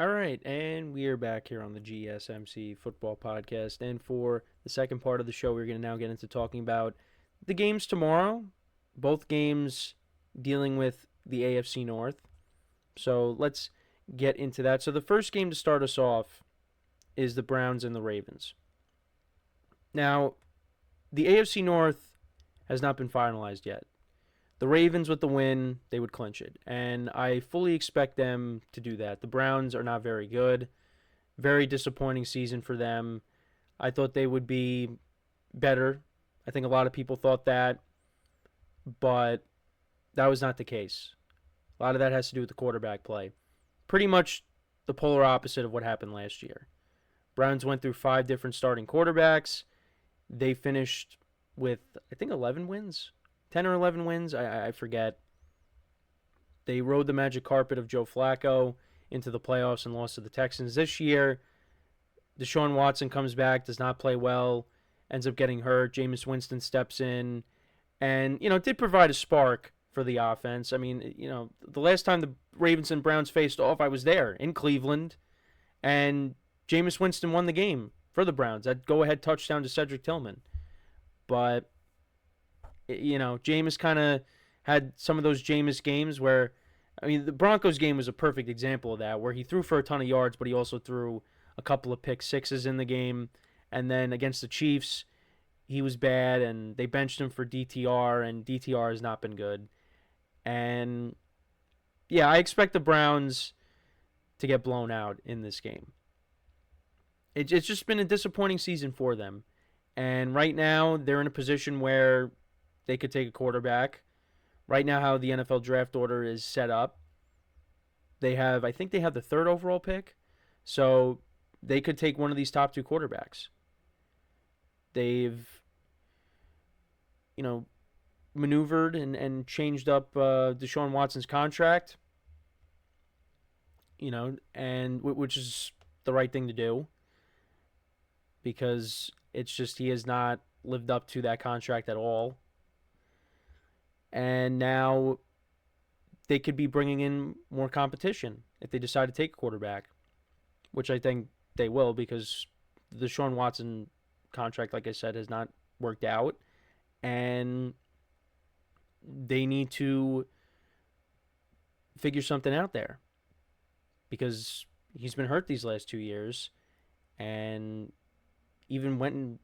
All right, and we are back here on the GSMC Football Podcast. And for the second part of the show, we're going to now get into talking about the games tomorrow. Both games dealing with the AFC North. So let's get into that. So the first game to start us off is the Browns and the Ravens. Now, the AFC North has not been finalized yet. The Ravens with the win, they would clinch it. And I fully expect them to do that. The Browns are not very good. Very disappointing season for them. I thought they would be better. I think a lot of people thought that. But that was not the case. A lot of that has to do with the quarterback play. Pretty much the polar opposite of what happened last year. Browns went through 5 different starting quarterbacks. They finished with, I think, 11 wins. 10 or 11 wins, I forget. They rode the magic carpet of Joe Flacco into the playoffs and lost to the Texans. This year, Deshaun Watson comes back, does not play well, ends up getting hurt. Jameis Winston steps in and, did provide a spark for the offense. I mean, the last time the Ravens and Browns faced off, I was there in Cleveland, and Jameis Winston won the game for the Browns. That go-ahead touchdown to Cedric Tillman. But Jameis kind of had some of those Jameis games where, the Broncos game was a perfect example of that, where he threw for a ton of yards, but he also threw a couple of pick sixes in the game. And then against the Chiefs, he was bad, and they benched him for DTR, and DTR has not been good. And, yeah, I expect the Browns to get blown out in this game. It's just been a disappointing season for them. And right now, they're in a position where they could take a quarterback. Right now, how the NFL draft order is set up, I think they have the 3rd overall pick. So they could take one of these top 2 quarterbacks. They've, maneuvered and changed up Deshaun Watson's contract, and which is the right thing to do, because it's just he has not lived up to that contract at all. And now they could be bringing in more competition if they decide to take a quarterback, which I think they will, because the Deshaun Watson contract, like I said, has not worked out. And they need to figure something out there, because he's been hurt these last 2 years. And even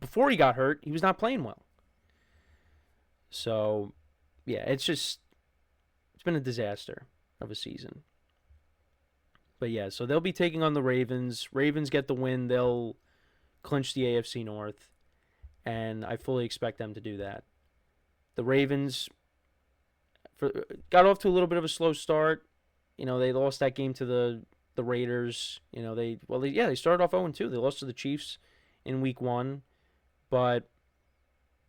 before he got hurt, he was not playing well. So, yeah, it's been a disaster of a season. But, yeah, so they'll be taking on the Ravens. Ravens get the win. They'll clinch the AFC North, and I fully expect them to do that. The Ravens got off to a little bit of a slow start. They lost that game to the Raiders. They started off 0-2. They lost to the Chiefs in week 1, but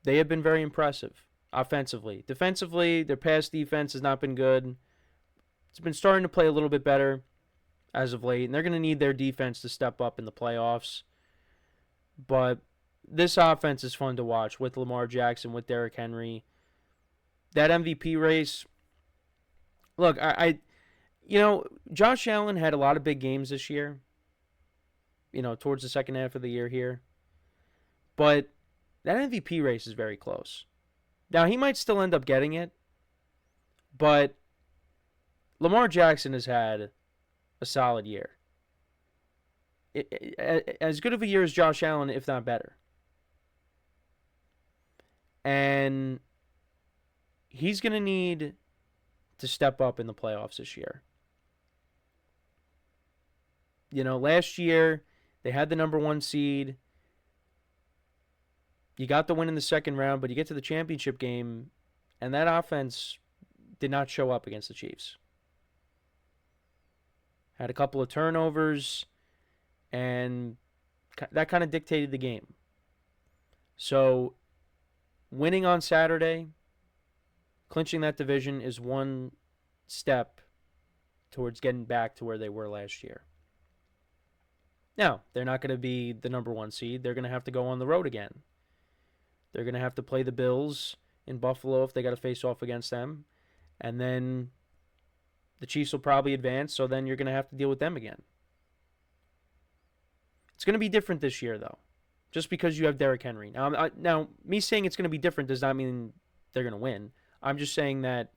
they have been very impressive offensively. Defensively, their pass defense has not been good. It's been starting to play a little bit better as of late, and they're going to need their defense to step up in the playoffs. But this offense is fun to watch with Lamar Jackson, with Derrick Henry. That MVP race, look, Josh Allen had a lot of big games this year, towards the second half of the year here. But that MVP race is very close. Now, he might still end up getting it, but Lamar Jackson has had a solid year. As good of a year as Josh Allen, if not better. And he's going to need to step up in the playoffs this year. Last year, they had the number 1 seed. You got the win in the second round, but you get to the championship game, and that offense did not show up against the Chiefs. Had a couple of turnovers, and that kind of dictated the game. So, winning on Saturday, clinching that division, is one step towards getting back to where they were last year. Now, they're not going to be the number 1 seed. They're going to have to go on the road again. They're going to have to play the Bills in Buffalo if they got to face off against them. And then The Chiefs will probably advance, so then you're going to have to deal with them again. It's going to be different this year, though, just because you have Derrick Henry. Now, me saying it's going to be different does not mean they're going to win. I'm just saying that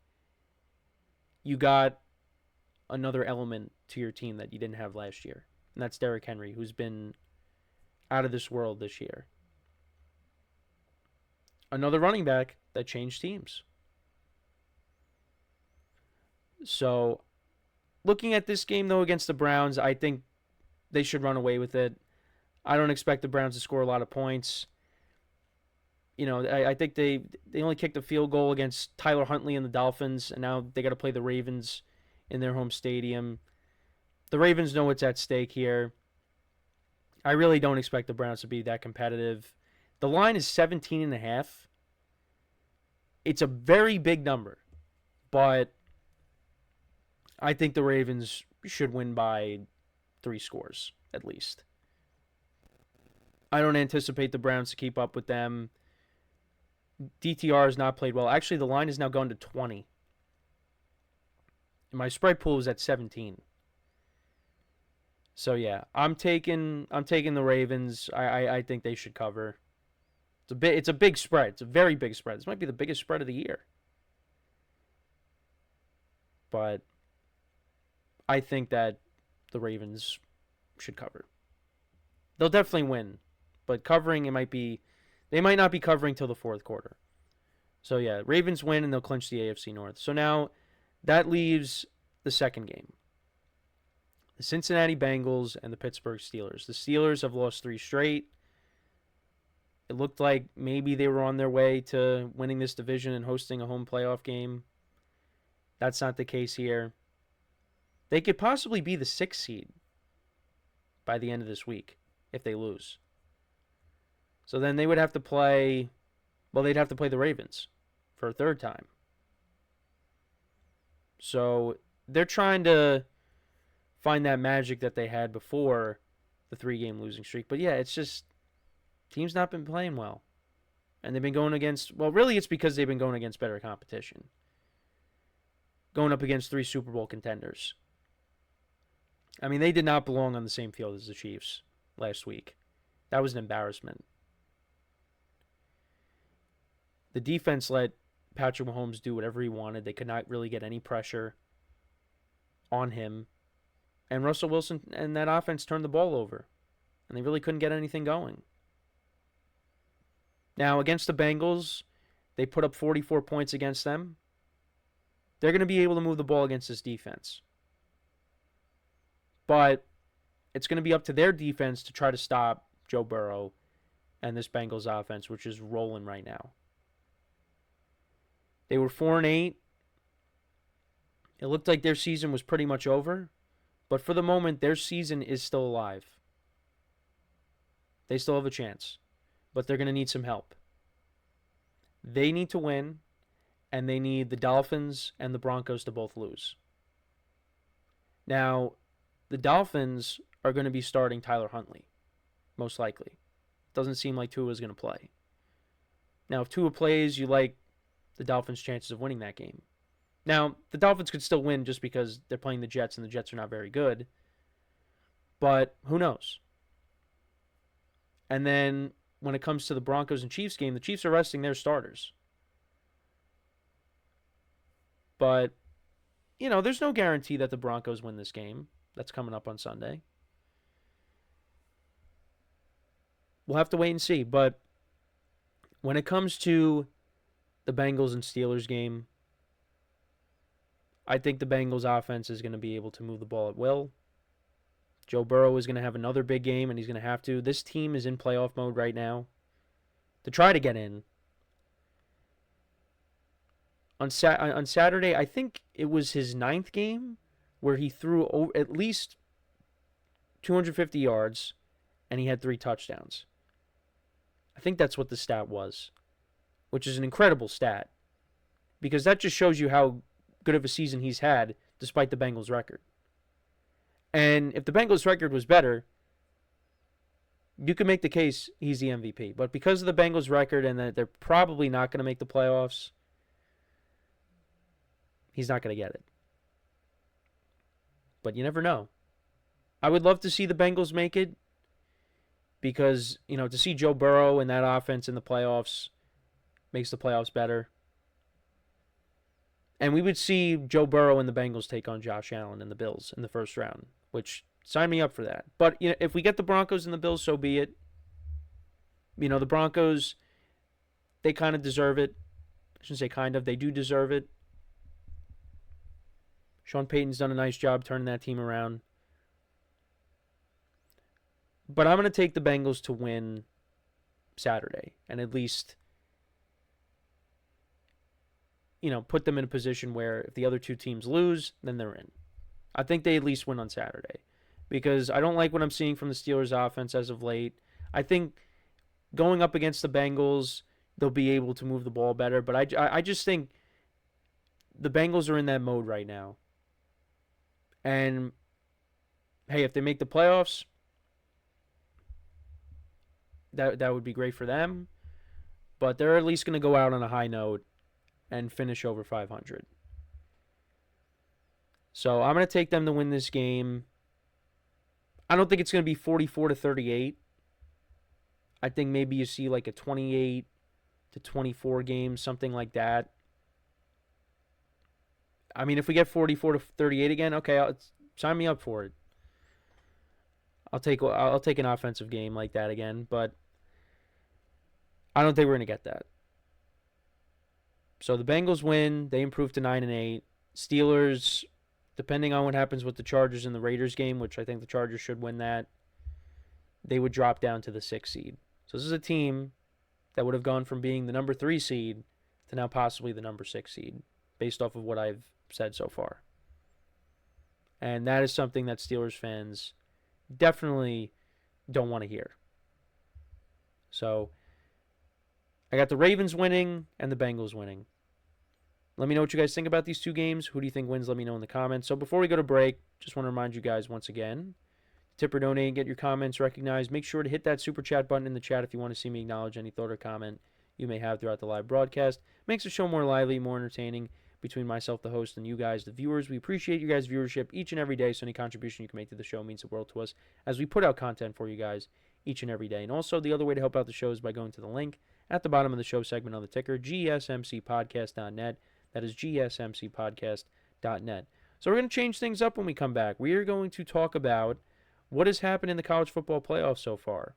you got another element to your team that you didn't have last year, and that's Derrick Henry, who's been out of this world this year. Another running back that changed teams. So, looking at this game, though, against the Browns, I think they should run away with it. I don't expect the Browns to score a lot of points. I think they only kicked a field goal against Tyler Huntley and the Dolphins, and now they got to play the Ravens in their home stadium. The Ravens know what's at stake here. I really don't expect the Browns to be that competitive. The line is 17.5. It's a very big number, but I think the Ravens should win by 3 scores, at least. I don't anticipate the Browns to keep up with them. DTR has not played well. Actually, the line is now going to 20. My spread pool is at 17. So yeah, I'm taking the Ravens. I think they should cover. It's a big spread. It's a very big spread. This might be the biggest spread of the year. But I think that the Ravens should cover. They'll definitely win, but covering they might not be covering till the fourth quarter. So yeah, Ravens win and they'll clinch the AFC North. So now that leaves the second game. The Cincinnati Bengals and the Pittsburgh Steelers. The Steelers have lost 3 straight. It looked like maybe they were on their way to winning this division and hosting a home playoff game. That's not the case here. They could possibly be the 6th seed by the end of this week if they lose. So then they would have to play, they'd have to play the Ravens for a third time. So they're trying to find that magic that they had before the 3-game losing streak. But yeah, it's just teams not been playing well. And they've been going against, really it's because they've been going against better competition. Going up against 3 Super Bowl contenders. I mean, they did not belong on the same field as the Chiefs last week. That was an embarrassment. The defense let Patrick Mahomes do whatever he wanted. They could not really get any pressure on him. And Russell Wilson and that offense turned the ball over. And they really couldn't get anything going. Now, against the Bengals, they put up 44 points against them. They're going to be able to move the ball against this defense. But it's going to be up to their defense to try to stop Joe Burrow and this Bengals offense, which is rolling right now. They were 4-8. It looked like their season was pretty much over. But for the moment, their season is still alive. They still have a chance. But they're going to need some help. They need to win. And they need the Dolphins and the Broncos to both lose. Now, the Dolphins are going to be starting Tyler Huntley. Most likely. Doesn't seem like Tua is going to play. Now, if Tua plays, you like the Dolphins' chances of winning that game. Now, the Dolphins could still win just because they're playing the Jets and the Jets are not very good. But who knows? And then when it comes to the Broncos and Chiefs game, the Chiefs are resting their starters. But, there's no guarantee that the Broncos win this game. That's coming up on Sunday. We'll have to wait and see. But when it comes to the Bengals and Steelers game, I think the Bengals offense is going to be able to move the ball at will. Joe Burrow is going to have another big game, and he's going to have to. This team is in playoff mode right now to try to get in. On Saturday, I think it was his 9th game where he threw at least 250 yards, and he had 3 touchdowns. I think that's what the stat was, which is an incredible stat, because that just shows you how good of a season he's had despite the Bengals record. And if the Bengals record was better, you could make the case he's the MVP. But because of the Bengals record and that they're probably not going to make the playoffs, he's not going to get it. but you never know. I would love to see the Bengals make it because, to see Joe Burrow and that offense in the playoffs makes the playoffs better. And we would see Joe Burrow and the Bengals take on Josh Allen and the Bills in the first round, which sign me up for that. But if we get the Broncos and the Bills, so be it. The Broncos, they kind of deserve it. I shouldn't say kind of. They do deserve it. Sean Payton's done a nice job turning that team around. But I'm going to take the Bengals to win Saturday and at least, put them in a position where if the other two teams lose, then they're in. I think they at least win on Saturday because I don't like what I'm seeing from the Steelers offense as of late. I think going up against the Bengals, they'll be able to move the ball better. But I just think the Bengals are in that mode right now. And, hey, if they make the playoffs, that would be great for them. But they're at least going to go out on a high note and finish over 500. So I'm going to take them to win this game. I don't think it's going to be 44-38. I think maybe you see like a 28-24 game, something like that. I mean, if we get 44-38 again, okay, sign me up for it. I'll take an offensive game like that again, but I don't think we're going to get that. So the Bengals win. They improve to 9-8. Steelers, depending on what happens with the Chargers in the Raiders game, which I think the Chargers should win that, they would drop down to the 6th seed. So this is a team that would have gone from being the number 3 seed to now possibly the number 6 seed, based off of what I've said so far. And that is something that Steelers fans definitely don't want to hear. So I got the Ravens winning and the Bengals winning. Let me know what you guys think about these two games. Who do you think wins? Let me know in the comments. So before we go to break, just want to remind you guys once again, tip or donate, get your comments recognized. Make sure to hit that super chat button in the chat if you want to see me acknowledge any thought or comment you may have throughout the live broadcast. Makes the show more lively, more entertaining between myself, the host, and you guys, the viewers. We appreciate you guys' viewership each and every day, so any contribution you can make to the show means the world to us as we put out content for you guys each and every day. And also, the other way to help out the show is by going to the link at the bottom of the show segment on the ticker, GSMCPodcast.net. That is GSMCPodcast.net. So we're going to change things up when we come back. We are going to talk about what has happened in the college football playoffs so far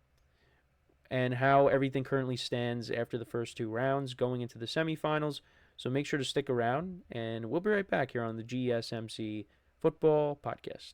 and how everything currently stands after the first 2 rounds going into the semifinals. So make sure to stick around, and we'll be right back here on the GSMC Football Podcast.